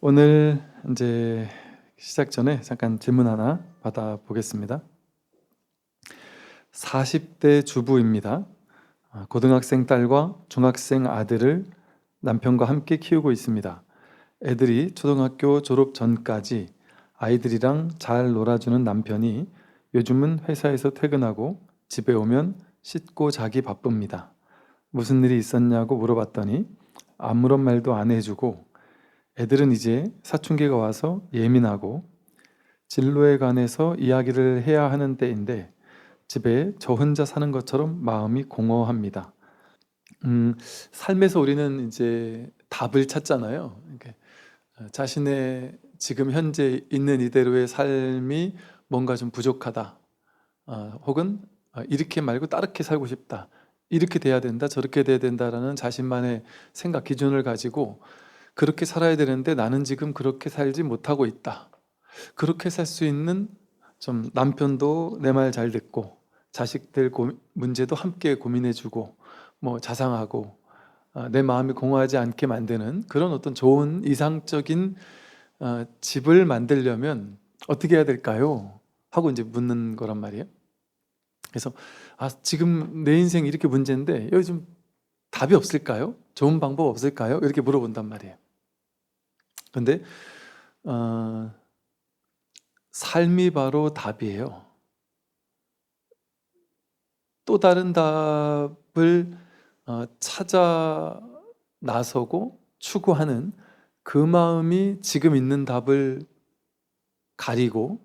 오늘 이제 시작 전에 잠깐 질문 하나 받아보겠습니다. 40대 주부입니다. 고등학생 딸과 중학생 아들을 남편과 함께 키우고 있습니다. 애들이 초등학교 졸업 전까지 아이들이랑 잘 놀아주는 남편이 요즘은 회사에서 퇴근하고 집에 오면 씻고 자기 바쁩니다. 무슨 일이 있었냐고 물어봤더니 아무런 말도 안 해주고 애들은 이제 사춘기가 와서 예민하고 진로에 관해서 이야기를 해야 하는 때인데 집에 저 혼자 사는 것처럼 마음이 공허합니다. 삶에서 우리는 이제 답을 찾잖아요. 이렇게 자신의 지금 현재 있는 이대로의 삶이 뭔가 좀 부족하다. 혹은 이렇게 말고 다르게 살고 싶다. 이렇게 돼야 된다, 저렇게 돼야 된다라는 자신만의 생각 기준을 가지고 그렇게 살아야 되는데 나는 지금 그렇게 살지 못하고 있다. 그렇게 살 수 있는 좀 남편도 내 말 잘 듣고 자식들 문제도 함께 고민해주고 뭐 자상하고 내 마음이 공허하지 않게 만드는 그런 어떤 좋은 이상적인 집을 만들려면 어떻게 해야 될까요? 하고 이제 묻는 거란 말이에요. 그래서 지금 내 인생 이렇게 문제인데 여기 좀 답이 없을까요? 좋은 방법 없을까요? 이렇게 물어본단 말이에요. 근데 삶이 바로 답이에요. 또 다른 답을 찾아 나서고 추구하는 그 마음이 지금 있는 답을 가리고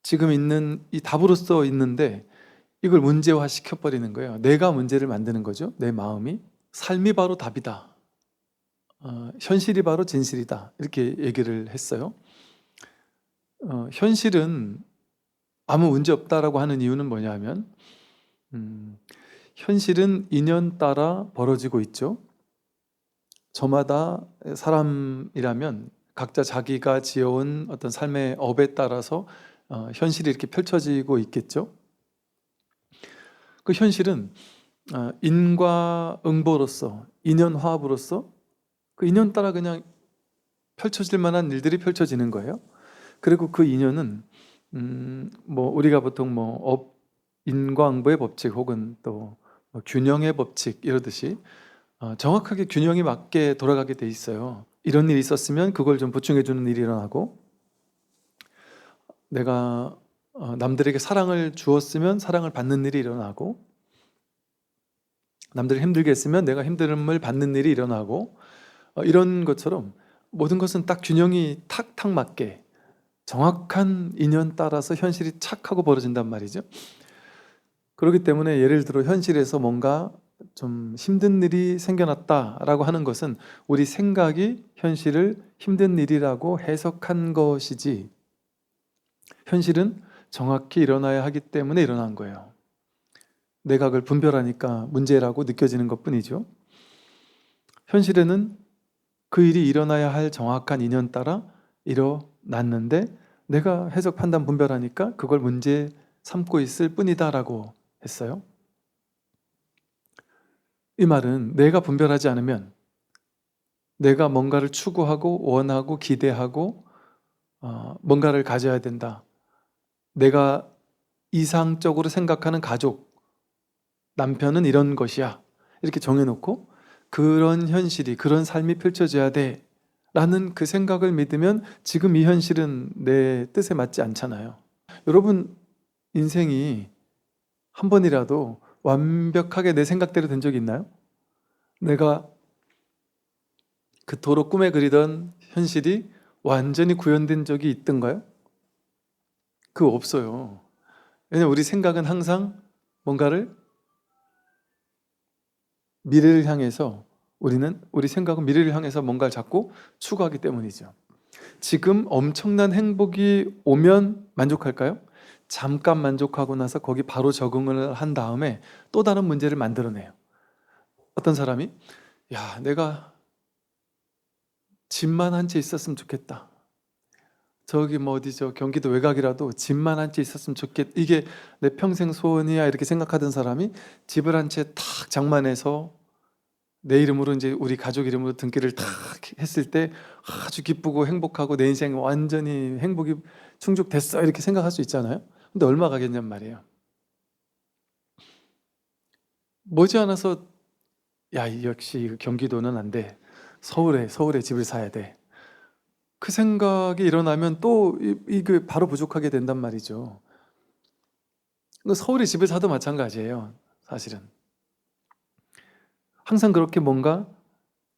지금 있는 이 답으로서 있는데 이걸 문제화 시켜버리는 거예요. 내가 문제를 만드는 거죠. 내 마음이. 삶이 바로 답이다. 현실이 바로 진실이다. 이렇게 얘기를 했어요. 현실은 아무 문제 없다라고 하는 이유는 뭐냐면 현실은 인연 따라 벌어지고 있죠. 저마다 사람이라면 각자 자기가 지어온 어떤 삶의 업에 따라서 현실이 이렇게 펼쳐지고 있겠죠. 그 현실은 인과응보로서 인연화합으로서 그 인연 따라 그냥 펼쳐질 만한 일들이 펼쳐지는 거예요. 그리고 그 인연은 뭐 우리가 보통 뭐 인과응보의 법칙 혹은 또뭐 균형의 법칙 이러듯이 정확하게 균형이 맞게 돌아가게 돼 있어요. 이런 일이 있었으면 그걸 좀 보충해 주는 일이 일어나고 내가 남들에게 사랑을 주었으면 사랑을 받는 일이 일어나고 남들을 힘들게 했으면 내가 힘듦을 받는 일이 일어나고 이런 것처럼 모든 것은 딱 균형이 탁탁 맞게 정확한 인연 따라서 현실이 착 하고 벌어진단 말이죠. 그렇기 때문에 예를 들어 현실에서 뭔가 좀 힘든 일이 생겨났다라고 하는 것은 우리 생각이 현실을 힘든 일이라고 해석한 것이지 현실은 정확히 일어나야 하기 때문에 일어난 거예요. 내가 그걸 분별하니까 문제라고 느껴지는 것뿐이죠. 현실에는 그 일이 일어나야 할 정확한 인연 따라 일어났는데 내가 해석, 판단, 분별하니까 그걸 문제 삼고 있을 뿐이다라고 했어요. 이 말은 내가 분별하지 않으면 내가 뭔가를 추구하고 원하고 기대하고 뭔가를 가져야 된다. 내가 이상적으로 생각하는 가족, 남편은 이런 것이야. 이렇게 정해놓고 그런 현실이, 그런 삶이 펼쳐져야 돼. 라는 그 생각을 믿으면 지금 이 현실은 내 뜻에 맞지 않잖아요. 여러분 인생이 한 번이라도 완벽하게 내 생각대로 된 적이 있나요? 내가 그토록 꿈에 그리던 현실이 완전히 구현된 적이 있던가요? 그거 없어요. 왜냐면 우리 생각은 항상 뭔가를 미래를 향해서 우리 생각은 미래를 향해서 뭔가를 자꾸 추구하기 때문이죠. 지금 엄청난 행복이 오면 만족할까요? 잠깐 만족하고 나서 거기 바로 적응을 한 다음에 또 다른 문제를 만들어내요. 어떤 사람이 야, 내가 집만 한 채 있었으면 좋겠다. 저기 뭐 어디죠? 경기도 외곽이라도 집만 한 채 있었으면 좋겠다. 이게 내 평생 소원이야 이렇게 생각하던 사람이 집을 한 채 탁 장만해서 내 이름으로 이제 우리 가족 이름으로 등기를 탁 했을 때 아주 기쁘고 행복하고 내 인생 완전히 행복이 충족됐어 이렇게 생각할 수 있잖아요. 근데 얼마 가겠냔 말이에요. 머지않아서 야, 역시 경기도는 안 돼. 서울에 집을 사야 돼. 그 생각이 일어나면 또 이게 바로 부족하게 된단 말이죠. 서울에 집을 사도 마찬가지예요. 사실은. 항상 그렇게 뭔가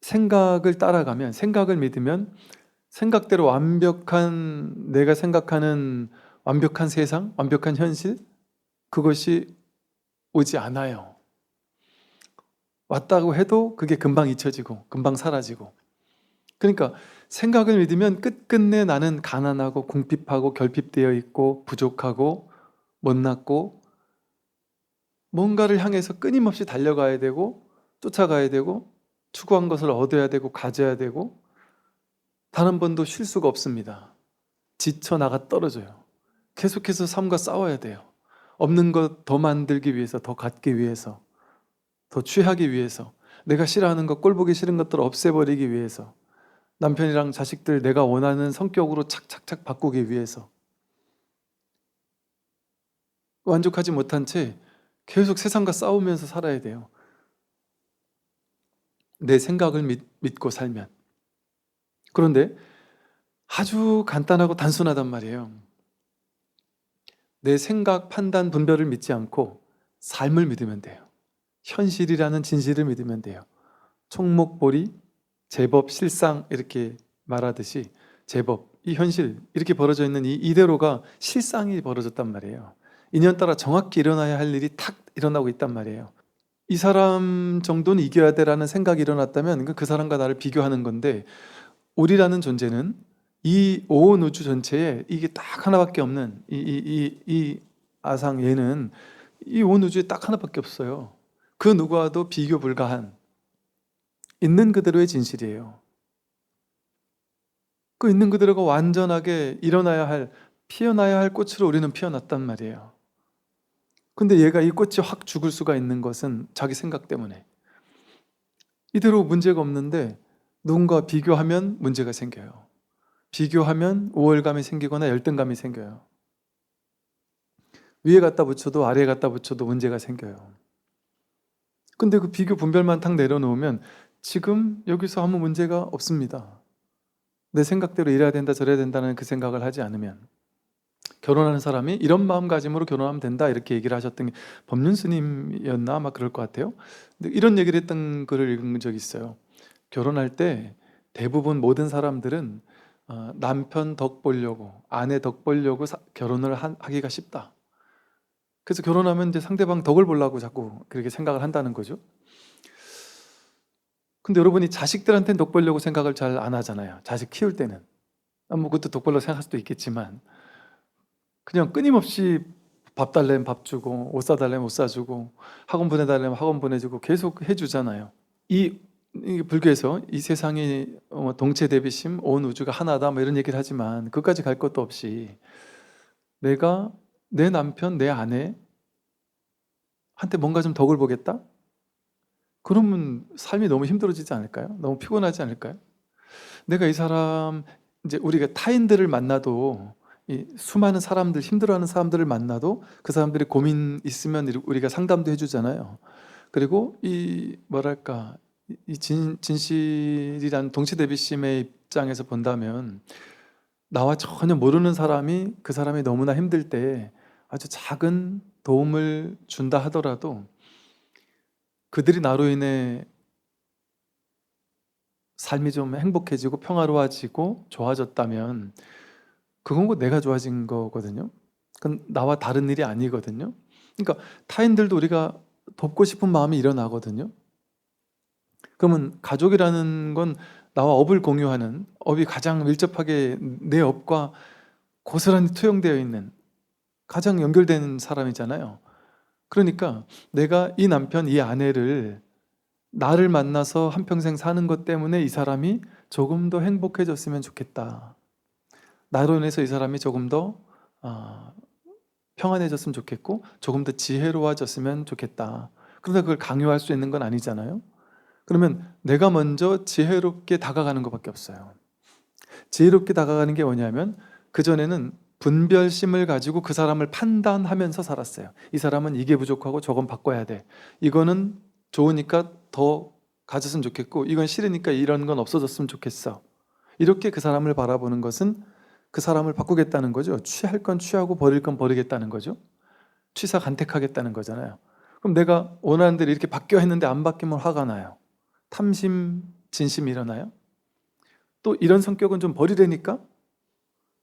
생각을 따라가면, 생각을 믿으면 생각대로 완벽한, 내가 생각하는 완벽한 세상, 완벽한 현실, 그것이 오지 않아요. 왔다고 해도 그게 금방 잊혀지고 금방 사라지고. 그러니까 생각을 믿으면 끝끝내 나는 가난하고 궁핍하고 결핍되어 있고 부족하고 못났고 뭔가를 향해서 끊임없이 달려가야 되고 쫓아가야 되고 추구한 것을 얻어야 되고 가져야 되고 단 한 번도 쉴 수가 없습니다. 지쳐 나가 떨어져요. 계속해서 삶과 싸워야 돼요. 없는 것 더 만들기 위해서, 더 갖기 위해서, 더 취하기 위해서, 내가 싫어하는 것, 꼴보기 싫은 것들을 없애버리기 위해서, 남편이랑 자식들 내가 원하는 성격으로 착착착 바꾸기 위해서 만족하지 못한 채 계속 세상과 싸우면서 살아야 돼요. 내 생각을 믿고 살면. 그런데 아주 간단하고 단순하단 말이에요. 내 생각, 판단, 분별을 믿지 않고 삶을 믿으면 돼요. 현실이라는 진실을 믿으면 돼요. 총목보리, 제법, 실상 이렇게 말하듯이 제법, 이 현실 이렇게 벌어져 있는 이대로가 실상이 벌어졌단 말이에요. 인연따라 정확히 일어나야 할 일이 탁 일어나고 있단 말이에요. 이 사람 정도는 이겨야 돼라는 생각이 일어났다면 그 사람과 나를 비교하는 건데, 우리라는 존재는 이 온 우주 전체에 이게 딱 하나밖에 없는 이 아상 얘는 이 온 우주에 딱 하나밖에 없어요. 그 누구와도 비교 불가한 있는 그대로의 진실이에요. 그 있는 그대로가 완전하게 일어나야 할, 피어나야 할 꽃으로 우리는 피어났단 말이에요. 근데 얘가 이 꽃이 확 죽을 수가 있는 것은 자기 생각 때문에. 이대로 문제가 없는데 누군가 비교하면 문제가 생겨요. 비교하면 우월감이 생기거나 열등감이 생겨요. 위에 갖다 붙여도 아래에 갖다 붙여도 문제가 생겨요. 근데 그 비교 분별만 탁 내려놓으면 지금 여기서 아무 문제가 없습니다. 내 생각대로 이래야 된다 저래야 된다는 그 생각을 하지 않으면. 결혼하는 사람이 이런 마음가짐으로 결혼하면 된다 이렇게 얘기를 하셨던 게 법륜 스님이었나 아마 그럴 것 같아요. 근데 이런 얘기를 했던 글을 읽은 적이 있어요. 결혼할 때 대부분 모든 사람들은 남편 덕 보려고, 아내 덕 보려고 결혼을 하기가 쉽다. 그래서 결혼하면 이제 상대방 덕을 보려고 자꾸 그렇게 생각을 한다는 거죠. 근데 여러분이 자식들한테는 덕 보려고 생각을 잘 안 하잖아요. 자식 키울 때는. 뭐 그것도 덕 보려고 생각할 수도 있겠지만 그냥 끊임없이 밥 달래면 밥 주고 옷 사달라면 옷 사주고 학원 보내달라면 학원 보내주고 계속 해주잖아요. 이 불교에서 이 세상이 동체대비심, 온 우주가 하나다 뭐 이런 얘기를 하지만 그까지 갈 것도 없이 내가 내 남편, 내 아내 한테 뭔가 좀 덕을 보겠다? 그러면 삶이 너무 힘들어지지 않을까요? 너무 피곤하지 않을까요? 내가 이 사람, 이제 우리가 타인들을 만나도 이 수많은 사람들, 힘들어하는 사람들을 만나도 그 사람들이 고민 있으면 우리가 상담도 해주잖아요. 그리고 이 뭐랄까 이 진실이란 동체대비심의 입장에서 본다면 나와 전혀 모르는 사람이 그 사람이 너무나 힘들 때 아주 작은 도움을 준다 하더라도 그들이 나로 인해 삶이 좀 행복해지고 평화로워지고 좋아졌다면 그건 곧 내가 좋아진 거거든요. 그건 나와 다른 일이 아니거든요. 그러니까 타인들도 우리가 돕고 싶은 마음이 일어나거든요. 그러면 가족이라는 건 나와 업을 공유하는, 업이 가장 밀접하게 내 업과 고스란히 투영되어 있는 가장 연결된 사람이잖아요. 그러니까 내가 이 남편, 이 아내를 나를 만나서 한평생 사는 것 때문에 이 사람이 조금 더 행복해졌으면 좋겠다. 나로 인해서 이 사람이 조금 더 평안해졌으면 좋겠고 조금 더 지혜로워졌으면 좋겠다. 그러다 그걸 강요할 수 있는 건 아니잖아요. 그러면 내가 먼저 지혜롭게 다가가는 것밖에 없어요. 지혜롭게 다가가는 게 뭐냐면 그전에는 분별심을 가지고 그 사람을 판단하면서 살았어요. 이 사람은 이게 부족하고 저건 바꿔야 돼. 이거는 좋으니까 더 가졌으면 좋겠고 이건 싫으니까 이런 건 없어졌으면 좋겠어. 이렇게 그 사람을 바라보는 것은 그 사람을 바꾸겠다는 거죠. 취할 건 취하고 버릴 건 버리겠다는 거죠. 취사간택하겠다는 거잖아요. 그럼 내가 원하는 대로 이렇게 바뀌어 했는데 안 바뀌면 화가 나요. 탐심, 진심이 일어나요. 또 이런 성격은 좀 버리려니까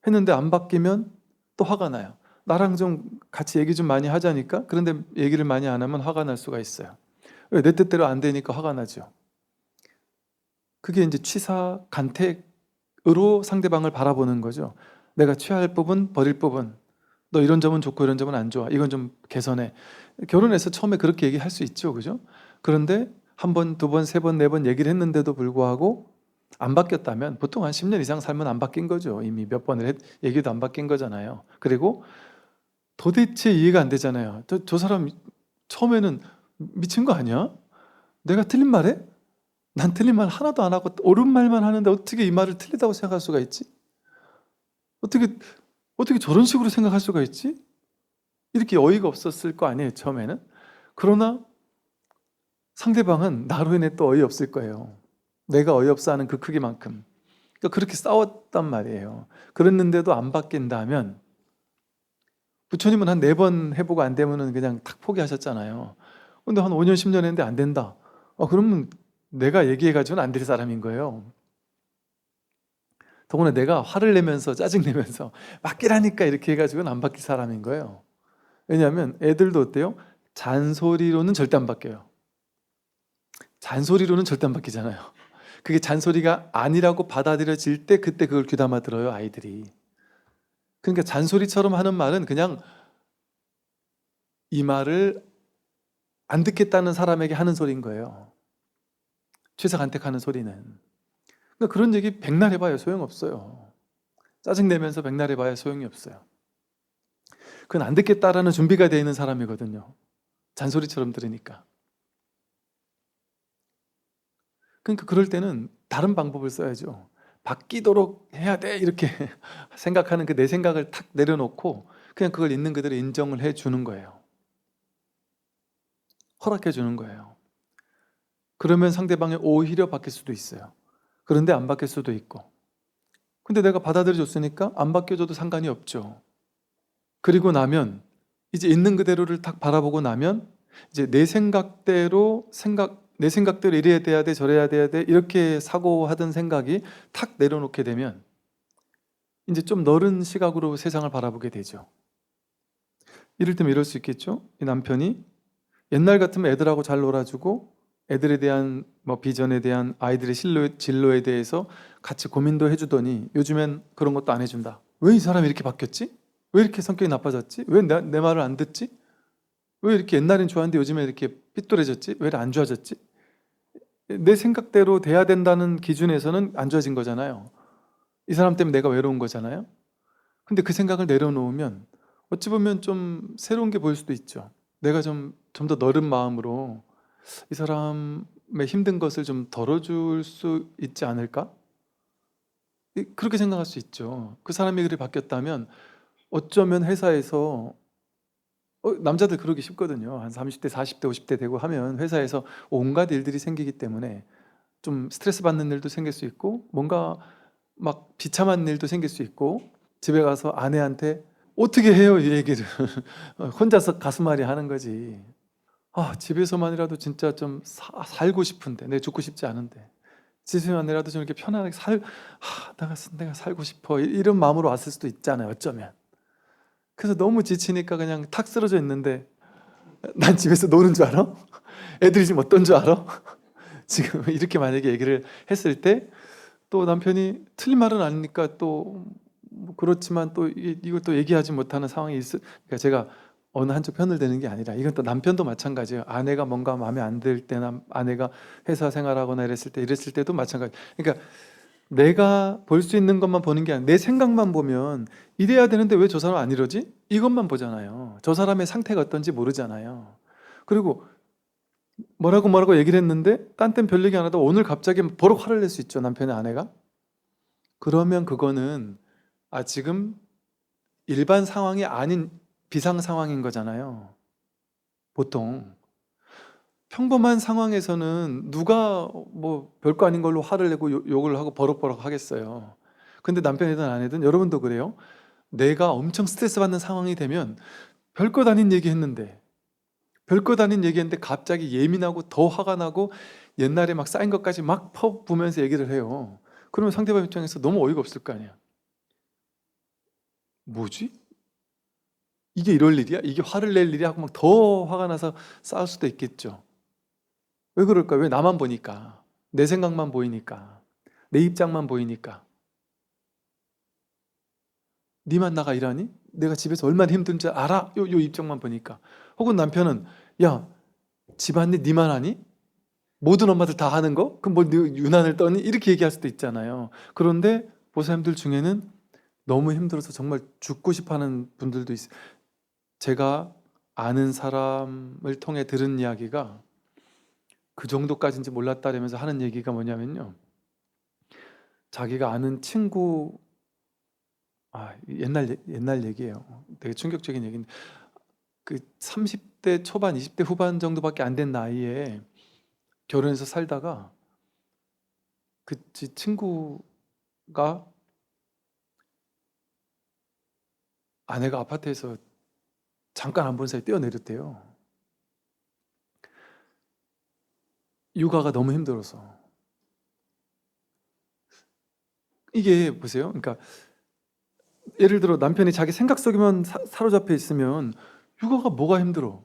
했는데 안 바뀌면 또 화가 나요. 나랑 좀 같이 얘기 좀 많이 하자니까 그런데 얘기를 많이 안 하면 화가 날 수가 있어요. 왜? 내 뜻대로 안 되니까 화가 나죠. 그게 이제 취사, 간택으로 상대방을 바라보는 거죠. 내가 취할 부분, 버릴 부분. 너 이런 점은 좋고 이런 점은 안 좋아. 이건 좀 개선해. 결혼해서 처음에 그렇게 얘기할 수 있죠. 그죠? 그런데 한 번, 두 번, 세 번, 네 번 얘기를 했는데도 불구하고 안 바뀌었다면 보통 한 10년 이상 살면 안 바뀐 거죠. 이미 몇 번을 얘기도 안 바뀐 거잖아요. 그리고 도대체 이해가 안 되잖아요. 저 사람 처음에는 미친 거 아니야? 내가 틀린 말해? 난 틀린 말 하나도 안 하고 옳은 말만 하는데 어떻게 이 말을 틀리다고 생각할 수가 있지? 어떻게 저런 식으로 생각할 수가 있지? 이렇게 어이가 없었을 거 아니에요, 처음에는? 그러나 상대방은 나로 인해 또 어이없을 거예요. 내가 어이없어 하는 그 크기만큼. 그러니까 그렇게 싸웠단 말이에요. 그랬는데도 안 바뀐다면 부처님은 한 4번 해보고 안 되면은 그냥 탁 포기하셨잖아요. 근데 한 5년, 10년 했는데 안 된다. 그러면 내가 얘기해가지고는 안 될 사람인 거예요. 더구나 내가 화를 내면서 짜증내면서 바뀌라니까 이렇게 해가지고는 안 바뀔 사람인 거예요. 왜냐하면 애들도 어때요? 잔소리로는 절대 안 바뀌어요. 잔소리로는 절대 안 바뀌잖아요. 그게 잔소리가 아니라고 받아들여질 때 그때 그걸 귀담아 들어요, 아이들이. 그러니까 잔소리처럼 하는 말은 그냥 이 말을 안 듣겠다는 사람에게 하는 소리인 거예요. 취사간택하는 소리는. 그러니까 그런 얘기 백날 해봐야 소용없어요. 짜증내면서 백날 해봐야 소용이 없어요. 그건 안 듣겠다라는 준비가 되어 있는 사람이거든요. 잔소리처럼 들으니까. 그러니까 그럴 때는 다른 방법을 써야죠. 바뀌도록 해야 돼 이렇게 생각하는 그 내 생각을 탁 내려놓고 그냥 그걸 있는 그대로 인정을 해주는 거예요. 허락해 주는 거예요. 그러면 상대방이 오히려 바뀔 수도 있어요. 그런데 안 바뀔 수도 있고. 근데 내가 받아들여 줬으니까 안 바뀌어줘도 상관이 없죠. 그리고 나면 이제 있는 그대로를 딱 바라보고 나면 이제 내 생각대로 이래야 돼야 돼 저래야 돼야 돼 이렇게 사고하던 생각이 탁 내려놓게 되면 이제 좀 넓은 시각으로 세상을 바라보게 되죠. 이를테면 이럴 수 있겠죠. 이 남편이 옛날 같으면 애들하고 잘 놀아주고 애들에 대한 비전에 대한 아이들의 진로에 대해서 같이 고민도 해주더니 요즘엔 그런 것도 안 해준다. 왜 이 사람이 이렇게 바뀌었지? 왜 이렇게 성격이 나빠졌지? 왜 내 말을 안 듣지? 왜 이렇게 옛날엔 좋았는데 요즘에 이렇게 삐뚤어졌지? 왜 안 좋아졌지? 내 생각대로 돼야 된다는 기준에서는 안 좋아진 거잖아요. 이 사람 때문에 내가 외로운 거잖아요. 근데 그 생각을 내려놓으면 어찌 보면 좀 새로운 게 보일 수도 있죠. 내가 좀 더 넓은 마음으로 이 사람의 힘든 것을 좀 덜어줄 수 있지 않을까? 그렇게 생각할 수 있죠. 그 사람이 그렇게 바뀌었다면 어쩌면 회사에서 남자들 그러기 쉽거든요. 한 30대, 40대, 50대 되고 하면 회사에서 온갖 일들이 생기기 때문에 좀 스트레스 받는 일도 생길 수 있고 뭔가 막 비참한 일도 생길 수 있고 집에 가서 아내한테 어떻게 해요? 이 얘기를 혼자서 가슴앓이 하는 거지. 집에서만이라도 진짜 좀 살고 싶은데 내가 죽고 싶지 않은데 집에서만이라도 좀 이렇게 편안하게 내가 살고 싶어 이런 마음으로 왔을 수도 있잖아요. 어쩌면. 그래서 너무 지치니까 그냥 탁 쓰러져 있는데 난 집에서 노는 줄 알아? 애들이 지금 어떤 줄 알아? 지금 이렇게 만약에 얘기를 했을 때 또 남편이 틀린 말은 아니니까 또 그렇지만 또 이걸 또 얘기하지 못하는 상황이 그러니까 제가 어느 한쪽 편을 드는 게 아니라 이건 또 남편도 마찬가지예요. 아내가 뭔가 마음에 안 들 때나 아내가 회사 생활하거나 이랬을 때도 마찬가지. 그러니까 내가 볼 수 있는 것만 보는 게 아니라 내 생각만 보면 이래야 되는데 왜 저 사람 안 이러지? 이것만 보잖아요. 저 사람의 상태가 어떤지 모르잖아요. 그리고 뭐라고 얘기를 했는데 딴 땐 별 얘기 안 하다가 오늘 갑자기 버럭 화를 낼 수 있죠, 남편의 아내가. 그러면 그거는 지금 일반 상황이 아닌 비상 상황인 거잖아요. 보통 평범한 상황에서는 누가 뭐 별거 아닌 걸로 화를 내고 욕을 하고 버럭버럭 하겠어요. 근데 남편이든 아내든 여러분도 그래요. 내가 엄청 스트레스 받는 상황이 되면 별것 아닌 얘기했는데 갑자기 예민하고 더 화가 나고 옛날에 막 쌓인 것까지 막 퍼부으면서 얘기를 해요. 그러면 상대방 입장에서 너무 어이가 없을 거 아니야. 뭐지? 이게 이럴 일이야? 이게 화를 낼 일이야? 하고 막 더 화가 나서 싸울 수도 있겠죠. 왜 그럴까? 왜 나만 보니까? 내 생각만 보이니까. 내 입장만 보이니까. 니만 나가 일하니? 내가 집에서 얼마나 힘든지 알아? 요 입장만 보니까. 혹은 남편은 야, 집안일 니만 하니? 모든 엄마들 다 하는 거? 그럼 뭐 유난을 떠니? 이렇게 얘기할 수도 있잖아요. 그런데 보사님들 중에는 너무 힘들어서 정말 죽고 싶어하는 분들도 있어요. 제가 아는 사람을 통해 들은 이야기가 그 정도까지인지 몰랐다라면서 하는 얘기가 뭐냐면요. 자기가 아는 친구, 옛날 얘기예요. 되게 충격적인 얘기인데, 그 30대 초반, 20대 후반 정도밖에 안 된 나이에 결혼해서 살다가 그 친구가 아내가 아파트에서 잠깐 안 본 사이 뛰어내렸대요. 육아가 너무 힘들어서. 이게 보세요. 그러니까 예를 들어 남편이 자기 생각 속에만 사로잡혀 있으면 육아가 뭐가 힘들어?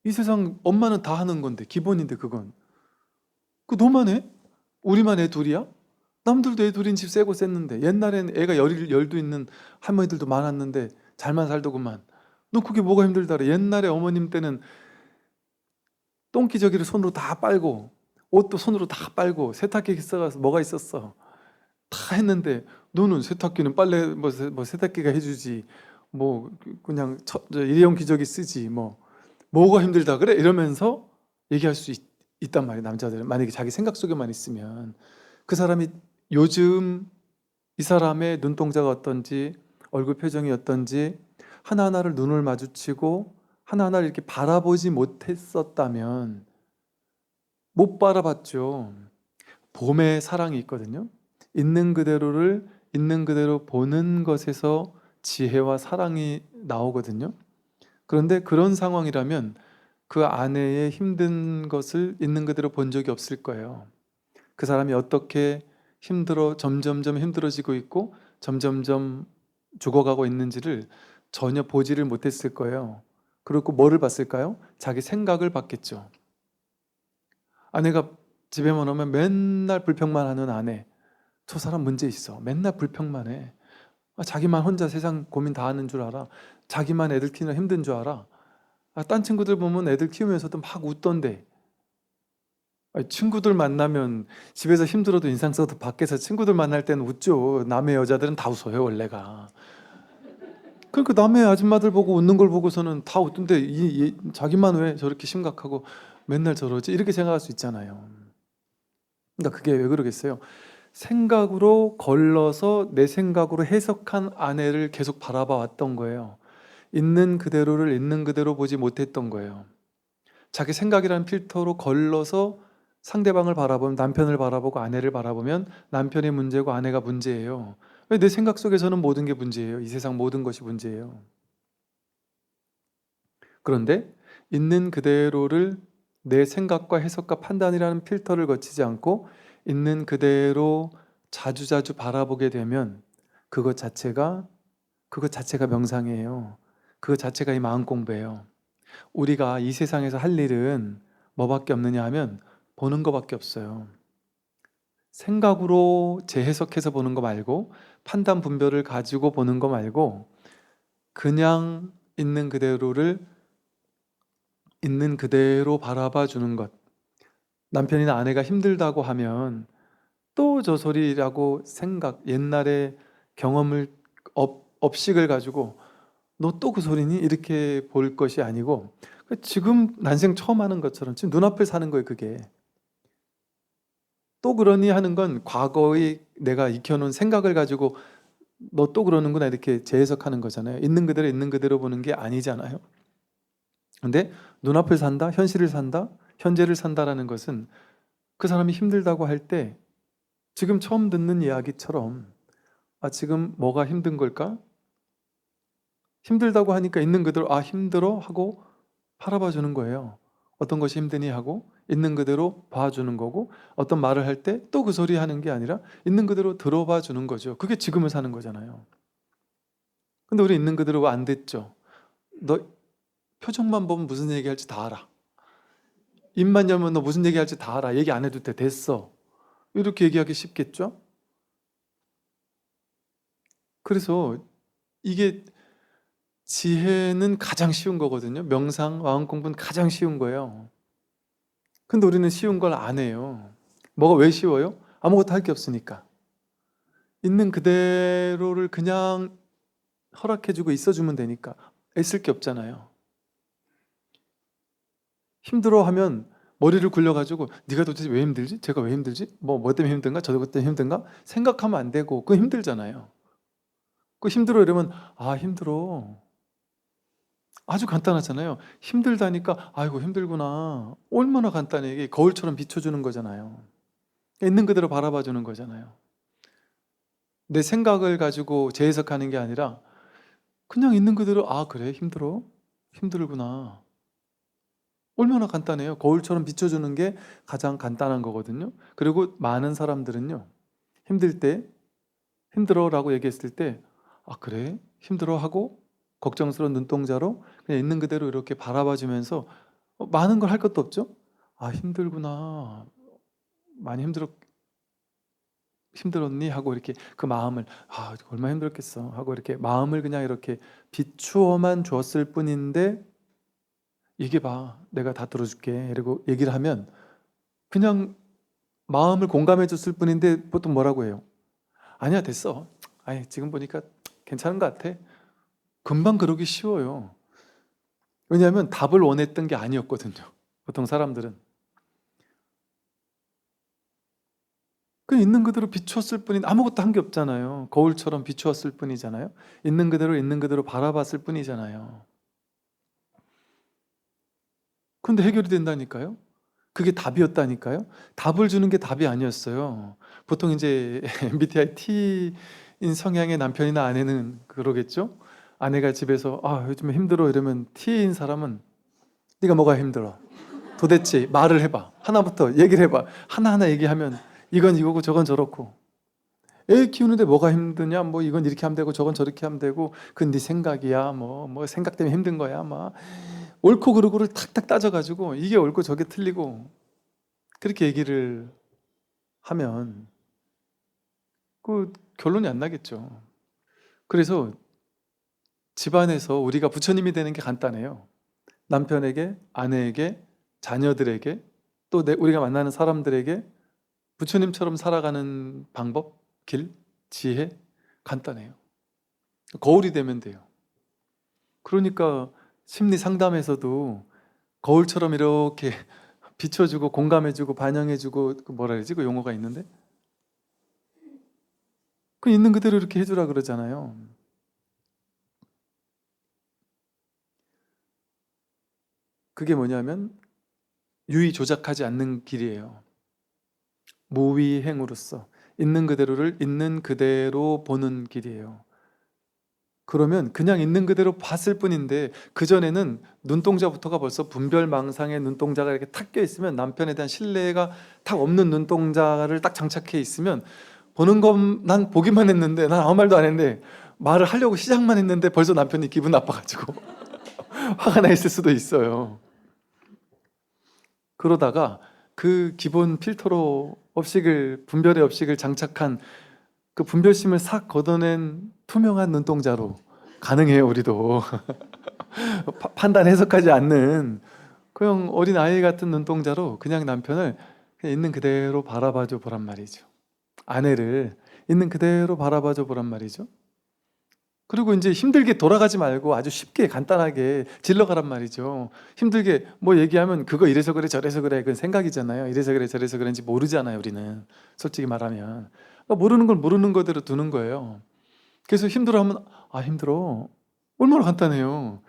이 세상 엄마는 다 하는 건데 기본인데 그건. 그 너만 해? 우리만 애 둘이야? 남들도 애 둘인 집 세고 셌는데 옛날엔 애가 열도 있는 할머니들도 많았는데 잘만 살더구만. 너 그게 뭐가 힘들다래? 옛날에 어머님 때는 똥기저귀를 손으로 다 빨고 옷도 손으로 다 빨고 세탁기 있어가서 뭐가 있었어? 다 했는데 너는 세탁기는 빨래 뭐 세탁기가 해주지 뭐 그냥 일회용 기저귀 쓰지 뭐가 힘들다 그래? 이러면서 얘기할 수 있단 말이에요. 남자들은 만약에 자기 생각 속에만 있으면 그 사람이 요즘 이 사람의 눈동자가 어떤지 얼굴 표정이 어떤지 하나하나를 눈을 마주치고 하나하나를 이렇게 바라보지 못했었다면 못 바라봤죠. 봄의 사랑이 있거든요. 있는 그대로를 있는 그대로 보는 것에서 지혜와 사랑이 나오거든요. 그런데 그런 상황이라면 그 아내의 힘든 것을 있는 그대로 본 적이 없을 거예요. 그 사람이 어떻게 점점점 힘들어지고 있고 점점점 죽어가고 있는지를 전혀 보지를 못했을 거예요. 그리고 뭐를 봤을까요? 자기 생각을 봤겠죠. 아내가 집에만 오면 맨날 불평만 하는 아내. 저 사람 문제 있어. 맨날 불평만 해. 자기만 혼자 세상 고민 다 하는 줄 알아. 자기만 애들 키우느라 힘든 줄 알아. 딴 친구들 보면 애들 키우면서도 막 웃던데. 친구들 만나면 집에서 힘들어도 인상 써도 밖에서 친구들 만날 때는 웃죠. 남의 여자들은 다 웃어요, 원래가. 그러니까 남의 아줌마들 보고 웃는 걸 보고서는 다 웃던데 자기만 왜 저렇게 심각하고 맨날 저러지? 이렇게 생각할 수 있잖아요. 그러니까 그게 왜 그러겠어요? 생각으로 걸러서 내 생각으로 해석한 아내를 계속 바라봐 왔던 거예요. 있는 그대로를 있는 그대로 보지 못했던 거예요. 자기 생각이라는 필터로 걸러서 상대방을 바라보면 남편을 바라보고 아내를 바라보면 남편의 문제고 아내가 문제예요. 왜 내 생각 속에서는 모든 게 문제예요. 이 세상 모든 것이 문제예요. 그런데 있는 그대로를 내 생각과 해석과 판단이라는 필터를 거치지 않고 있는 그대로 자주자주 바라보게 되면 그것 자체가 명상이에요. 그것 자체가 이 마음 공부예요. 우리가 이 세상에서 할 일은 뭐밖에 없느냐 하면 보는 것밖에 없어요. 생각으로 재해석해서 보는 거 말고 판단 분별을 가지고 보는 거 말고 그냥 있는 그대로를 있는 그대로 바라봐 주는 것. 남편이나 아내가 힘들다고 하면 또 저 소리라고 옛날에 경험을 업식을 가지고 너 또 그 소리니? 이렇게 볼 것이 아니고 지금 난생 처음 하는 것처럼 지금 눈앞을 사는 거예요, 그게. 또 그러니 하는 건 과거의 내가 익혀놓은 생각을 가지고 너 또 그러는구나 이렇게 재해석하는 거잖아요. 있는 그대로 보는 게 아니잖아요. 근데 눈앞을 산다, 현실을 산다, 현재를 산다라는 것은 그 사람이 힘들다고 할 때 지금 처음 듣는 이야기처럼 아, 지금 뭐가 힘든 걸까? 힘들다고 하니까 있는 그대로 아, 힘들어 하고 바라봐 주는 거예요. 어떤 것이 힘드니 하고 있는 그대로 봐주는 거고, 어떤 말을 할 때 또 그 소리 하는 게 아니라 있는 그대로 들어봐 주는 거죠. 그게 지금을 사는 거잖아요. 근데 우리 있는 그대로 안 됐죠. 너 표정만 보면 무슨 얘기할지 다 알아. 입만 열면 너 무슨 얘기할지 다 알아. 얘기 안 해도 돼. 됐어. 이렇게 얘기하기 쉽겠죠? 그래서 이게 지혜는 가장 쉬운 거거든요. 명상, 마음 공부는 가장 쉬운 거예요. 근데 우리는 쉬운 걸 안 해요. 뭐가 왜 쉬워요? 아무것도 할 게 없으니까. 있는 그대로를 그냥 허락해주고 있어주면 되니까. 애쓸 게 없잖아요. 힘들어하면 머리를 굴려가지고 네가 도대체 왜 힘들지? 제가 왜 힘들지? 뭐 때문에 힘든가? 저것 때문에 힘든가? 생각하면 안 되고 그거 힘들잖아요. 그 힘들어 이러면 아, 힘들어. 아주 간단하잖아요. 힘들다니까 아이고 힘들구나. 얼마나 간단해. 이게 거울처럼 비춰주는 거잖아요. 있는 그대로 바라봐 주는 거잖아요. 내 생각을 가지고 재해석하는 게 아니라 그냥 있는 그대로 아, 그래 힘들어? 힘들구나. 얼마나 간단해요. 거울처럼 비춰주는 게 가장 간단한 거거든요. 그리고 많은 사람들은요, 힘들 때 힘들어 라고 얘기했을 때 아, 그래? 힘들어 하고 걱정스러운 눈동자로 그냥 있는 그대로 이렇게 바라봐 주면서 많은 걸 할 것도 없죠. 아, 힘들구나. 많이 힘들었니? 하고 이렇게 그 마음을 아, 얼마나 힘들었겠어 하고 이렇게 마음을 그냥 이렇게 비추어만 주었을 뿐인데 이게 봐, 내가 다 들어줄게 이러고 얘기를 하면 그냥 마음을 공감해 줬을 뿐인데 보통 뭐라고 해요? 아니야, 됐어. 아니, 지금 보니까 괜찮은 것 같아. 금방 그러기 쉬워요. 왜냐하면 답을 원했던 게 아니었거든요. 보통 사람들은 그 있는 그대로 비추었을 뿐인 아무것도 한 게 없잖아요. 거울처럼 비추었을 뿐이잖아요. 있는 그대로 바라봤을 뿐이잖아요. 근데 해결이 된다니까요. 그게 답이었다니까요. 답을 주는 게 답이 아니었어요. 보통 이제 MBTI T인 성향의 남편이나 아내는 그러겠죠. 아내가 집에서 아, 요즘에 힘들어 이러면 T인 사람은 네가 뭐가 힘들어? 도대체 말을 해봐. 하나부터 얘기를 해봐. 하나하나 얘기하면 이건 이거고 저건 저렇고. 애 키우는데 뭐가 힘드냐? 뭐 이건 이렇게 하면 되고 저건 저렇게 하면 되고 그건 네 생각이야. 뭐 생각 때문에 힘든 거야. 막 옳고 그르고를 탁탁 따져가지고 이게 옳고 저게 틀리고 그렇게 얘기를 하면 그 결론이 안 나겠죠. 그래서 집안에서 우리가 부처님이 되는 게 간단해요. 남편에게, 아내에게, 자녀들에게 또 우리가 만나는 사람들에게 부처님처럼 살아가는 방법, 길, 지혜 간단해요. 거울이 되면 돼요. 그러니까 심리 상담에서도 거울처럼 이렇게 비춰주고 공감해주고 반영해주고 그 뭐라 그러지? 그 용어가 있는데 그 있는 그대로 이렇게 해주라 그러잖아요. 그게 뭐냐면 유의 조작하지 않는 길이에요. 무위행으로서 있는 그대로를 있는 그대로 보는 길이에요. 그러면 그냥 있는 그대로 봤을 뿐인데 그전에는 눈동자부터가 벌써 분별망상의 눈동자가 이렇게 탁 껴있으면 남편에 대한 신뢰가 탁 없는 눈동자를 딱 장착해 있으면 보는 건 난 보기만 했는데 난 아무 말도 안 했는데 말을 하려고 시작만 했는데 벌써 남편이 기분 나빠가지고 화가 나 있을 수도 있어요. 그러다가 그 기본 필터로 분별의 업식을 장착한 그 분별심을 싹 걷어낸 투명한 눈동자로 가능해요, 우리도. 판단 해석하지 않는 그냥 어린 아이 같은 눈동자로 그냥 남편을 그냥 있는 그대로 바라봐줘 보란 말이죠. 아내를 있는 그대로 바라봐줘 보란 말이죠. 그리고 이제 힘들게 돌아가지 말고 아주 쉽게 간단하게 질러가란 말이죠. 힘들게 뭐 얘기하면 그거 이래서 그래 저래서 그래 그건 생각이잖아요. 이래서 그래 저래서 그런지 모르잖아요, 우리는. 솔직히 말하면. 그러니까 모르는 걸 모르는 거대로 두는 거예요. 그래서 힘들어하면 아 힘들어. 얼마나 간단해요.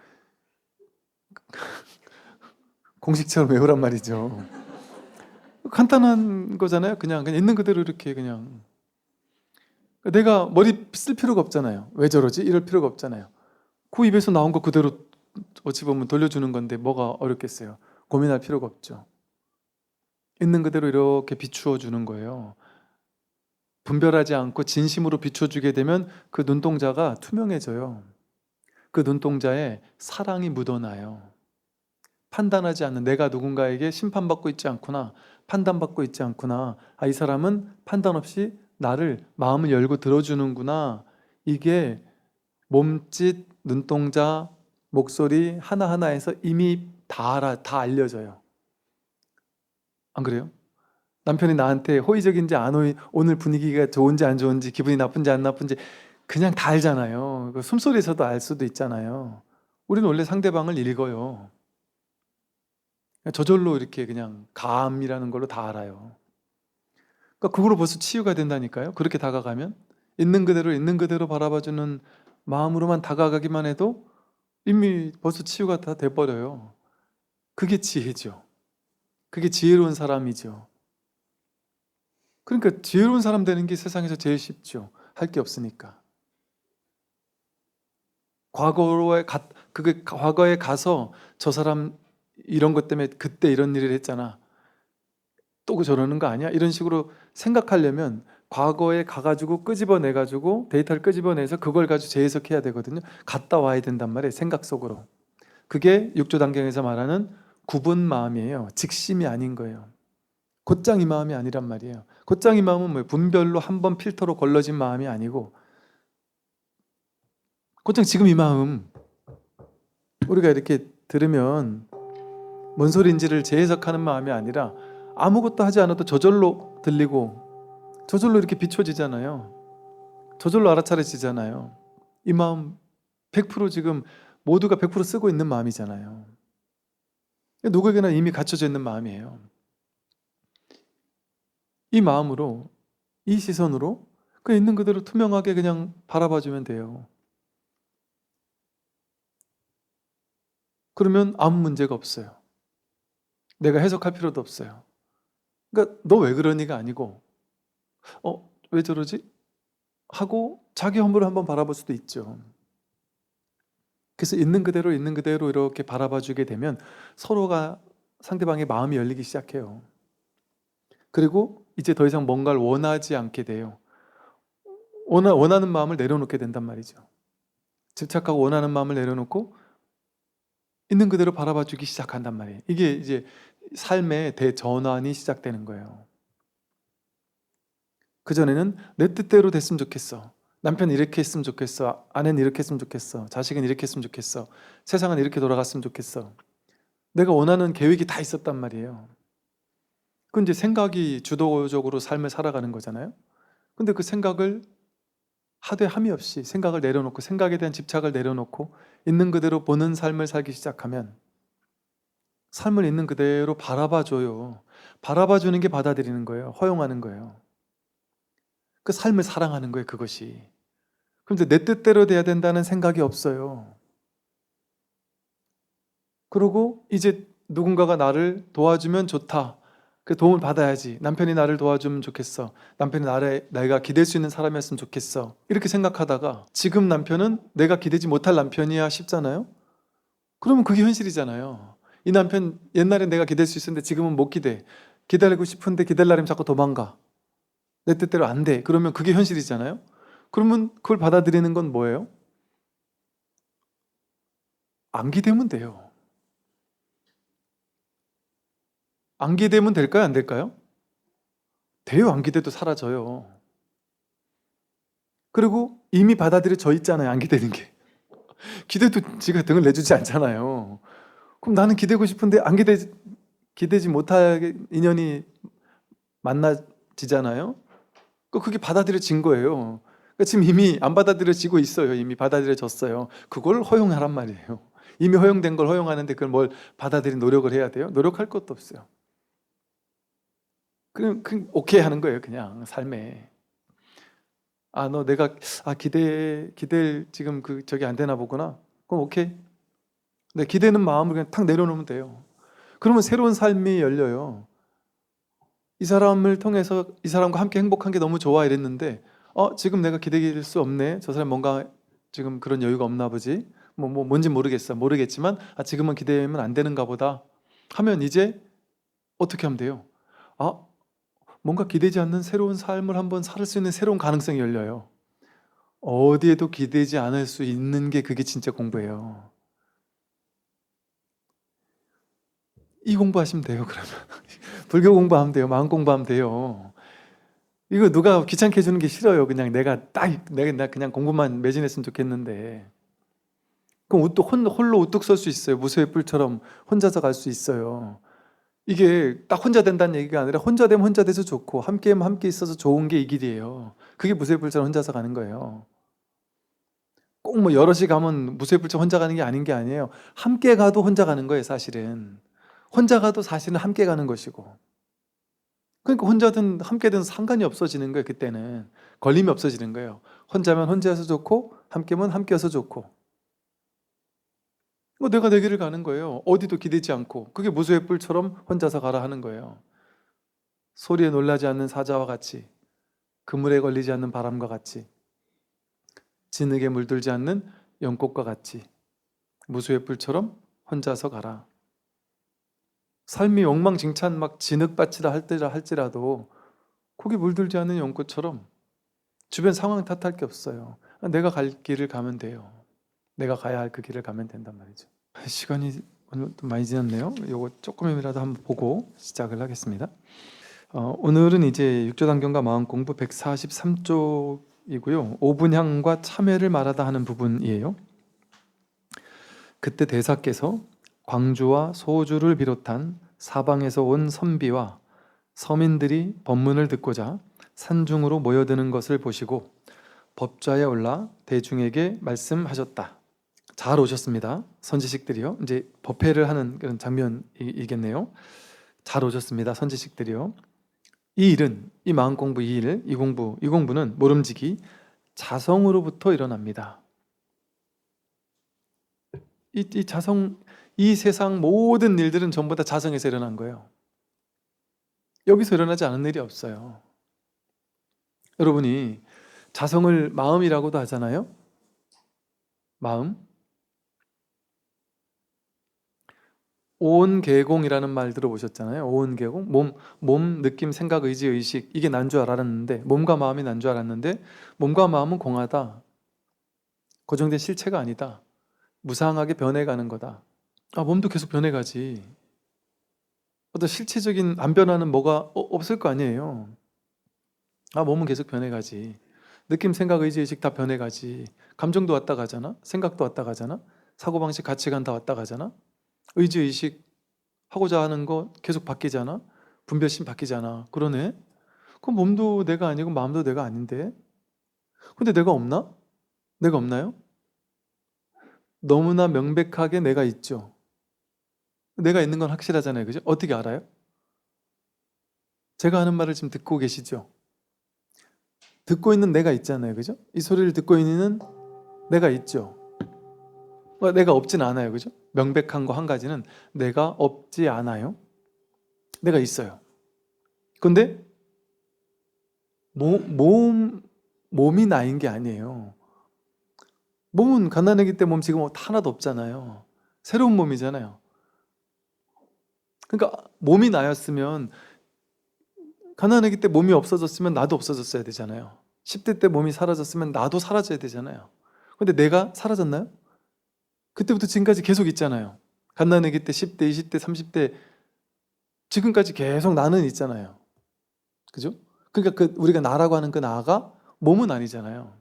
공식처럼 외우란 말이죠. 간단한 거잖아요. 그냥 있는 그대로 이렇게 그냥. 내가 머리 쓸 필요가 없잖아요. 왜 저러지? 이럴 필요가 없잖아요. 그 입에서 나온 거 그대로 어찌 보면 돌려주는 건데 뭐가 어렵겠어요. 고민할 필요가 없죠. 있는 그대로 이렇게 비추어 주는 거예요. 분별하지 않고 진심으로 비춰주게 되면 그 눈동자가 투명해져요. 그 눈동자에 사랑이 묻어나요. 판단하지 않는, 내가 누군가에게 심판받고 있지 않구나, 판단받고 있지 않구나, 아, 이 사람은 판단 없이 나를, 마음을 열고 들어주는구나. 이게 몸짓, 눈동자, 목소리 하나하나에서 이미 다 알려져요. 안 그래요? 남편이 나한테 호의적인지 안 오늘 분위기가 좋은지 안 좋은지, 기분이 나쁜지 안 나쁜지 그냥 다 알잖아요. 숨소리에서도 알 수도 있잖아요. 우리는 원래 상대방을 읽어요. 저절로 이렇게 그냥 감이라는 걸로 다 알아요. 그러니까 그걸로 벌써 치유가 된다니까요. 그렇게 다가가면 있는 그대로 바라봐주는 마음으로만 다가가기만 해도 이미 벌써 치유가 다 돼버려요. 그게 지혜죠. 그게 지혜로운 사람이죠. 그러니까 지혜로운 사람 되는 게 세상에서 제일 쉽죠. 할 게 없으니까. 과거에 가서 저 사람 이런 것 때문에 그때 이런 일을 했잖아. 또 저러는 거 아니야? 이런 식으로 생각하려면 과거에 가가지고 끄집어내가지고 데이터를 끄집어내서 그걸 가지고 재해석해야 되거든요. 갔다 와야 된단 말이에요. 생각 속으로. 그게 육조단경에서 말하는 굽은 마음이에요. 직심이 아닌 거예요. 곧장 이 마음이 아니란 말이에요. 곧장 이 마음은 뭐예요? 분별로 한번 필터로 걸러진 마음이 아니고 곧장 지금 이 마음, 우리가 이렇게 들으면 뭔 소리인지를 재해석하는 마음이 아니라 아무것도 하지 않아도 저절로 들리고 저절로 이렇게 비춰지잖아요. 저절로 알아차려지잖아요. 이 마음 100% 지금 모두가 100% 쓰고 있는 마음이잖아요. 누구에게나 이미 갖춰져 있는 마음이에요. 이 마음으로, 이 시선으로 그 있는 그대로 투명하게 그냥 바라봐주면 돼요. 그러면 아무 문제가 없어요. 내가 해석할 필요도 없어요. 그러니까 너 왜 그러니가 아니고 왜 저러지? 하고 자기 허물을 한번 바라볼 수도 있죠. 그래서 있는 그대로 이렇게 바라봐주게 되면 서로가 상대방의 마음이 열리기 시작해요. 그리고 이제 더 이상 뭔가를 원하지 않게 돼요. 원하는 마음을 내려놓게 된단 말이죠. 집착하고 원하는 마음을 내려놓고 있는 그대로 바라봐주기 시작한단 말이에요. 이게 이제 삶의 대전환이 시작되는 거예요. 그전에는 내 뜻대로 됐으면 좋겠어. 남편이 이렇게 했으면 좋겠어. 아내는 이렇게 했으면 좋겠어. 자식은 이렇게 했으면 좋겠어. 세상은 이렇게 돌아갔으면 좋겠어. 내가 원하는 계획이 다 있었단 말이에요. 그건 이제 생각이 주도적으로 삶을 살아가는 거잖아요. 근데 그 생각을 하되 함이 없이 생각을 내려놓고 생각에 대한 집착을 내려놓고 있는 그대로 보는 삶을 살기 시작하면 삶을 있는 그대로 바라봐줘요. 바라봐주는 게 받아들이는 거예요. 허용하는 거예요. 그 삶을 사랑하는 거예요, 그것이. 그런데 내 뜻대로 돼야 된다는 생각이 없어요. 그리고 이제 누군가가 나를 도와주면 좋다. 그 도움을 받아야지. 남편이 나를 도와주면 좋겠어. 남편이 내가 기댈 수 있는 사람이었으면 좋겠어. 이렇게 생각하다가 지금 남편은 내가 기대지 못할 남편이야 싶잖아요. 그러면 그게 현실이잖아요. 이 남편 옛날엔 내가 기댈 수 있었는데 지금은 못 기대. 기다리고 싶은데 기다리면 자꾸 도망가. 내 뜻대로 안 돼. 그러면 그게 현실이잖아요. 그러면 그걸 받아들이는 건 뭐예요? 안 기대면 돼요. 안 기대면 될까요? 안 될까요? 돼요. 안 기대도 사라져요. 그리고 이미 받아들여져 있잖아요. 안 기대는 게. 기대도 지가 등을 내주지 않잖아요. 그럼 나는 기대고 싶은데 기대지 못할 인연이 만나지잖아요. 그게 받아들여진 거예요. 그러니까 지금 이미 안 받아들여지고 있어요. 이미 받아들여졌어요. 그걸 허용하란 말이에요. 이미 허용된 걸 허용하는데 그걸 뭘 받아들인 노력을 해야 돼요? 노력할 것도 없어요. 그냥 오케이 하는 거예요. 그냥 삶에. 너 내가 기댈 지금 저기 안 되나 보구나. 그럼 오케이. 네, 기대는 마음을 그냥 탁 내려놓으면 돼요. 그러면 새로운 삶이 열려요. 이 사람을 통해서 이 사람과 함께 행복한 게 너무 좋아 이랬는데 지금 내가 기댈 수 없네. 저 사람 뭔가 지금 그런 여유가 없나 보지. 뭔지 모르겠지만 지금은 기대면 안 되는가 보다 하면 이제 어떻게 하면 돼요? 뭔가 기대지 않는 새로운 삶을 한번 살 수 있는 새로운 가능성이 열려요. 어디에도 기대지 않을 수 있는 게 그게 진짜 공부예요. 이 공부하시면 돼요. 그러면 불교 공부하면 돼요. 마음 공부하면 돼요. 이거 누가 귀찮게 해주는 게 싫어요. 그냥 내가 그냥 공부만 매진했으면 좋겠는데. 그럼 홀로 우뚝 설 수 있어요. 무소의 뿔처럼 혼자서 갈 수 있어요. 이게 딱 혼자 된다는 얘기가 아니라 혼자 되면 혼자 돼서 좋고 함께하면 함께 있어서 좋은 게 이 길이에요. 그게 무소의 뿔처럼 혼자서 가는 거예요. 꼭 여럿이 가면 무소의 뿔처럼 혼자 가는 게 아닌 게 아니에요. 함께 가도 혼자 가는 거예요. 사실은. 혼자 가도 사실은 함께 가는 것이고. 그러니까 혼자든 함께든 상관이 없어지는 거예요. 그때는 걸림이 없어지는 거예요. 혼자면 혼자여서 좋고 함께면 함께여서 좋고. 내가 내 길을 가는 거예요. 어디도 기대지 않고. 그게 무소의 뿔처럼 혼자서 가라 하는 거예요. 소리에 놀라지 않는 사자와 같이, 그물에 걸리지 않는 바람과 같이, 진흙에 물들지 않는 연꽃과 같이 무소의 뿔처럼 혼자서 가라. 삶이 엉망진창 막 진흙밭이라 할지라도 거기 물들지 않는 연꽃처럼 주변 상황 탓할 게 없어요. 내가 갈 길을 가면 돼요. 내가 가야 할 그 길을 가면 된단 말이죠. 시간이 오늘 좀 많이 지났네요. 요거 조금이라도 한번 보고 시작을 하겠습니다. 오늘은 이제 육조단경과 마음공부 143쪽이고요. 오분향과 참회를 말하다 하는 부분이에요. 그때 대사께서 광주와 소주를 비롯한 사방에서 온 선비와 서민들이 법문을 듣고자 산중으로 모여드는 것을 보시고 법좌에 올라 대중에게 말씀하셨다. 잘 오셨습니다. 선지식들이요. 이제 법회를 하는 그런 장면이겠네요. 잘 오셨습니다. 선지식들이요. 이 일은, 이 마음공부 이 공부는 모름지기 자성으로부터 일어납니다. 이 세상 모든 일들은 전부 다 자성에서 일어난 거예요. 여기서 일어나지 않은 일이 없어요. 여러분이 자성을 마음이라고도 하잖아요. 마음. 오온계공이라는 말 들어보셨잖아요. 오온계공. 몸, 느낌, 생각, 의지, 의식 이게 난 줄 알았는데 몸과 마음이 난 줄 알았는데 몸과 마음은 공하다. 고정된 실체가 아니다. 무상하게 변해가는 거다. 몸도 계속 변해가지. 어떤 실체적인 안 변하는 뭐가 없을 거 아니에요. 몸은 계속 변해가지. 느낌, 생각, 의지, 의식 다 변해가지. 감정도 왔다 가잖아. 생각도 왔다 가잖아. 사고방식, 가치관 다 왔다 가잖아. 의지, 의식 하고자 하는 거 계속 바뀌잖아. 분별심 바뀌잖아. 그러네. 그럼 몸도 내가 아니고 마음도 내가 아닌데. 근데 내가 없나? 내가 없나요? 너무나 명백하게 내가 있죠. 내가 있는 건 확실하잖아요. 그죠? 어떻게 알아요? 제가 하는 말을 지금 듣고 계시죠? 듣고 있는 내가 있잖아요. 그죠? 이 소리를 듣고 있는 내가 있죠. 내가 없진 않아요. 그죠? 명백한 거 한 가지는 내가 없지 않아요. 내가 있어요. 근데 몸이 나인 게 아니에요. 몸은 가난하기 때문에 몸 지금 하나도 없잖아요. 새로운 몸이잖아요. 그러니까 몸이 나였으면 가난하기 때 몸이 없어졌으면 나도 없어졌어야 되잖아요. 10대 때 몸이 사라졌으면 나도 사라져야 되잖아요. 근데 내가 사라졌나요? 그때부터 지금까지 계속 있잖아요. 가난하기 때 10대, 20대, 30대 지금까지 계속 나는 있잖아요. 그죠? 그러니까 우리가 나라고 하는 그 나가 몸은 아니잖아요.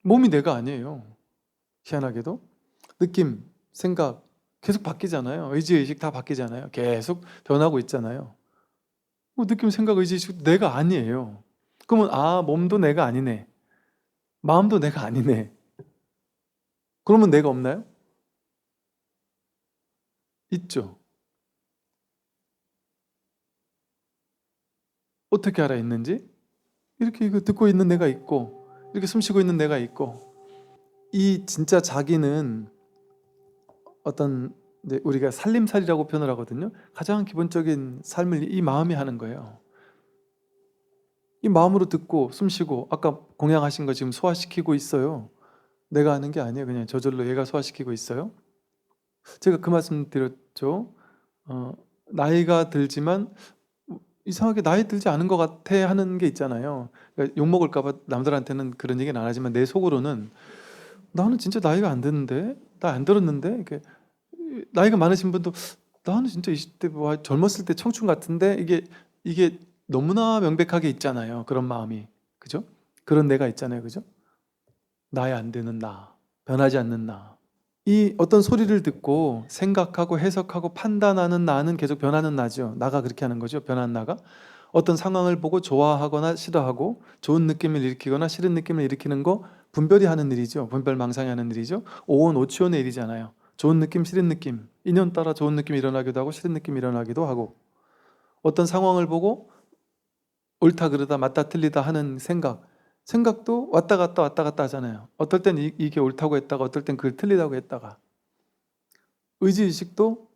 몸이 내가 아니에요. 희한하게도 느낌, 생각 계속 바뀌잖아요. 의지, 의식 다 바뀌잖아요. 계속 변하고 있잖아요. 느낌, 생각, 의지, 의식 내가 아니에요. 그러면 몸도 내가 아니네. 마음도 내가 아니네. 그러면 내가 없나요? 있죠. 어떻게 알아 있는지? 이렇게 이거 듣고 있는 내가 있고, 이렇게 숨 쉬고 있는 내가 있고, 이 진짜 자기는 어떤 이제 우리가 살림살이라고 표현을 하거든요. 가장 기본적인 삶을 이 마음이 하는 거예요. 이 마음으로 듣고 숨 쉬고, 아까 공양하신 거 지금 소화시키고 있어요. 내가 하는 게 아니에요. 그냥 저절로 얘가 소화시키고 있어요. 제가 그 말씀 드렸죠. 나이가 들지만 이상하게 나이 들지 않은 것 같아 하는 게 있잖아요. 그러니까 욕먹을까 봐 남들한테는 그런 얘기는 안 하지만 내 속으로는 나는 진짜 나이가 안 드는데? 나 안 들었는데? 이렇게 나이가 많으신 분도 나는 진짜 20대 뭐 젊었을 때 청춘 같은데 이게 너무나 명백하게 있잖아요. 그런 마음이. 그죠? 그런 내가 있잖아요. 그죠? 나이 안 되는 나, 변하지 않는 나. 이 어떤 소리를 듣고 생각하고 해석하고 판단하는 나는 계속 변하는 나죠. 나가 그렇게 하는 거죠. 변한 나가. 어떤 상황을 보고 좋아하거나 싫어하고 좋은 느낌을 일으키거나 싫은 느낌을 일으키는 거 분별이 하는 일이죠. 분별망상이 하는 일이죠. 오온오치온의 일이잖아요. 좋은 느낌, 싫은 느낌. 인연 따라 좋은 느낌이 일어나기도 하고 싫은 느낌이 일어나기도 하고, 어떤 상황을 보고 옳다 그르다 맞다 틀리다 하는 생각도 왔다 갔다 하잖아요. 어떨 땐 이게 옳다고 했다가 어떨 땐 그걸 틀리다고 했다가, 의지의식도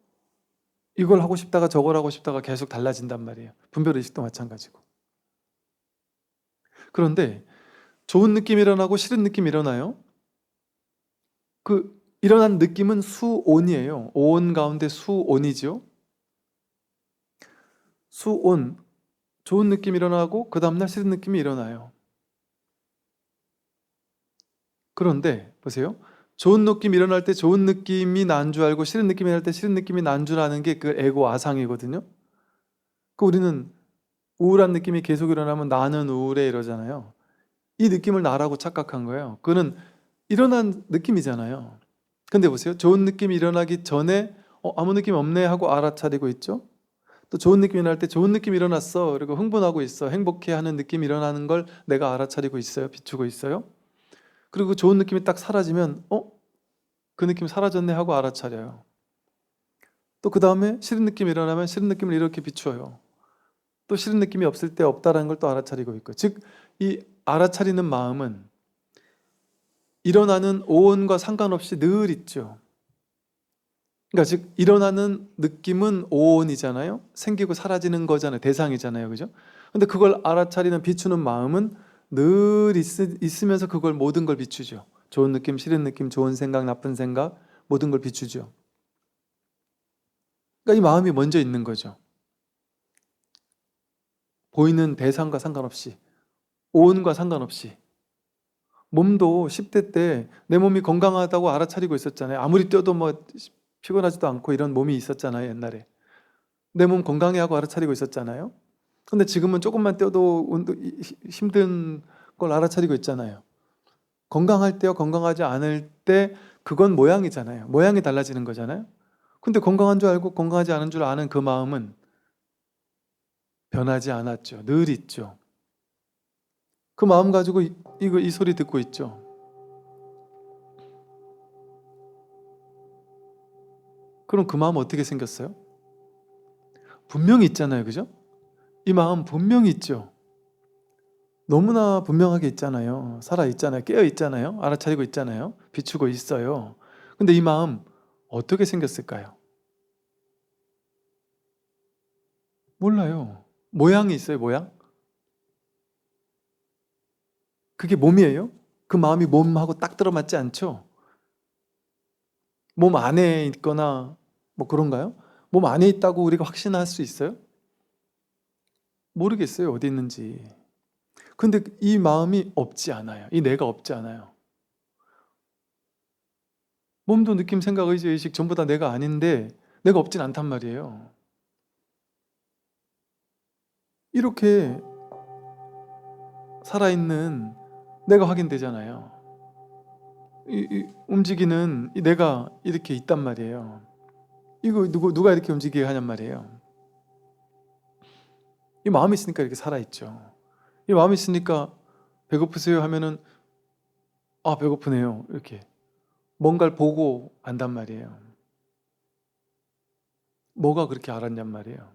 이걸 하고 싶다가 저걸 하고 싶다가 계속 달라진단 말이에요. 분별의식도 마찬가지고. 그런데 좋은 느낌이 일어나고 싫은 느낌이 일어나요. 그 일어난 느낌은 수온이에요. 오온 가운데 수온이죠. 수온, 좋은 느낌이 일어나고 그 다음날 싫은 느낌이 일어나요. 그런데 보세요. 좋은 느낌이 일어날 때 좋은 느낌이 난 줄 알고 싫은 느낌이 일어날 때 싫은 느낌이 난 줄 아는 게 그 에고 아상이거든요. 그 우리는 우울한 느낌이 계속 일어나면 나는 우울해 이러잖아요. 이 느낌을 나라고 착각한 거예요. 그거는 일어난 느낌이잖아요. 근데 보세요. 좋은 느낌이 일어나기 전에 아무 느낌 없네 하고 알아차리고 있죠. 또 좋은 느낌이 일어날 때 좋은 느낌이 일어났어. 그리고 흥분하고 있어. 행복해 하는 느낌이 일어나는 걸 내가 알아차리고 있어요. 비추고 있어요. 그리고 좋은 느낌이 딱 사라지면 그 느낌 사라졌네 하고 알아차려요. 또 그 다음에 싫은 느낌이 일어나면 싫은 느낌을 이렇게 비추어요. 또 싫은 느낌이 없을 때 없다라는 걸 또 알아차리고 있고, 즉 이 알아차리는 마음은 일어나는 오온과 상관없이 늘 있죠. 그러니까 즉 일어나는 느낌은 오온이잖아요. 생기고 사라지는 거잖아요. 대상이잖아요. 그죠? 근데 그걸 알아차리는 비추는 마음은 늘 있으면서 그걸 모든 걸 비추죠. 좋은 느낌, 싫은 느낌, 좋은 생각, 나쁜 생각 모든 걸 비추죠. 그러니까 이 마음이 먼저 있는 거죠. 보이는 대상과 상관없이, 오온과 상관없이. 몸도 10대 때 내 몸이 건강하다고 알아차리고 있었잖아요. 아무리 뛰어도 뭐 피곤하지도 않고 이런 몸이 있었잖아요, 옛날에. 내 몸 건강해하고 알아차리고 있었잖아요. 근데 지금은 조금만 뛰어도 힘든 걸 알아차리고 있잖아요. 건강할 때와 건강하지 않을 때 그건 모양이잖아요. 모양이 달라지는 거잖아요. 근데 건강한 줄 알고 건강하지 않은 줄 아는 그 마음은 변하지 않았죠. 늘 있죠. 그 마음 가지고 이 소리 듣고 있죠. 그럼 그 마음 어떻게 생겼어요? 분명히 있잖아요. 그죠? 이 마음 분명히 있죠. 너무나 분명하게 있잖아요. 살아있잖아요. 깨어있잖아요. 알아차리고 있잖아요. 비추고 있어요. 근데 이 마음 어떻게 생겼을까요? 몰라요. 모양이 있어요. 모양? 그게 몸이에요? 그 마음이 몸하고 딱 들어맞지 않죠? 몸 안에 있거나 뭐 그런가요? 몸 안에 있다고 우리가 확신할 수 있어요? 모르겠어요. 어디 있는지. 근데 이 마음이 없지 않아요. 이 내가 없지 않아요. 몸도 느낌, 생각, 의지, 의식 전부 다 내가 아닌데 내가 없진 않단 말이에요. 이렇게 살아있는 내가 확인되잖아요. 움직이는 이 내가 이렇게 있단 말이에요. 이거 누가 이렇게 움직이게 하냔 말이에요. 이 마음이 있으니까 이렇게 살아있죠. 이 마음이 있으니까 배고프세요 하면은 아, 배고프네요. 이렇게 뭔가를 보고 안단 말이에요. 뭐가 그렇게 알았냔 말이에요.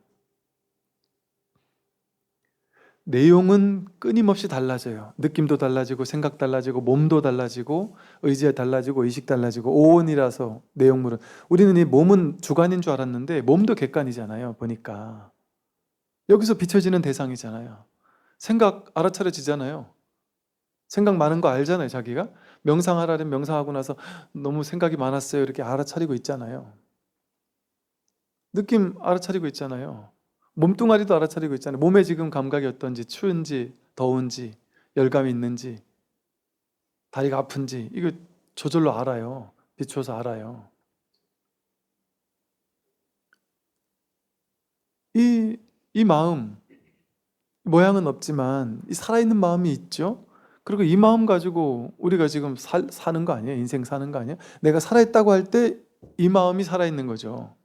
내용은 끊임없이 달라져요. 느낌도 달라지고 생각 달라지고 몸도 달라지고 의지 달라지고 의식 달라지고 오온이라서 내용물은 우리는 이 몸은 주관인 줄 알았는데 몸도 객관이잖아요. 보니까 여기서 비춰지는 대상이잖아요. 생각 알아차려지잖아요. 생각 많은 거 알잖아요. 자기가 명상하라면 명상하고 나서 너무 생각이 많았어요. 이렇게 알아차리고 있잖아요. 느낌 알아차리고 있잖아요. 몸뚱아리도 알아차리고 있잖아요. 몸에 지금 감각이 어떤지, 추운지, 더운지, 열감이 있는지, 다리가 아픈지 이거 저절로 알아요. 비춰서 알아요. 이 마음, 모양은 없지만 이 살아있는 마음이 있죠? 그리고 이 마음 가지고 우리가 지금 사는 거 아니에요? 인생 사는 거 아니에요? 내가 살아있다고 할 때 이 마음이 살아있는 거죠.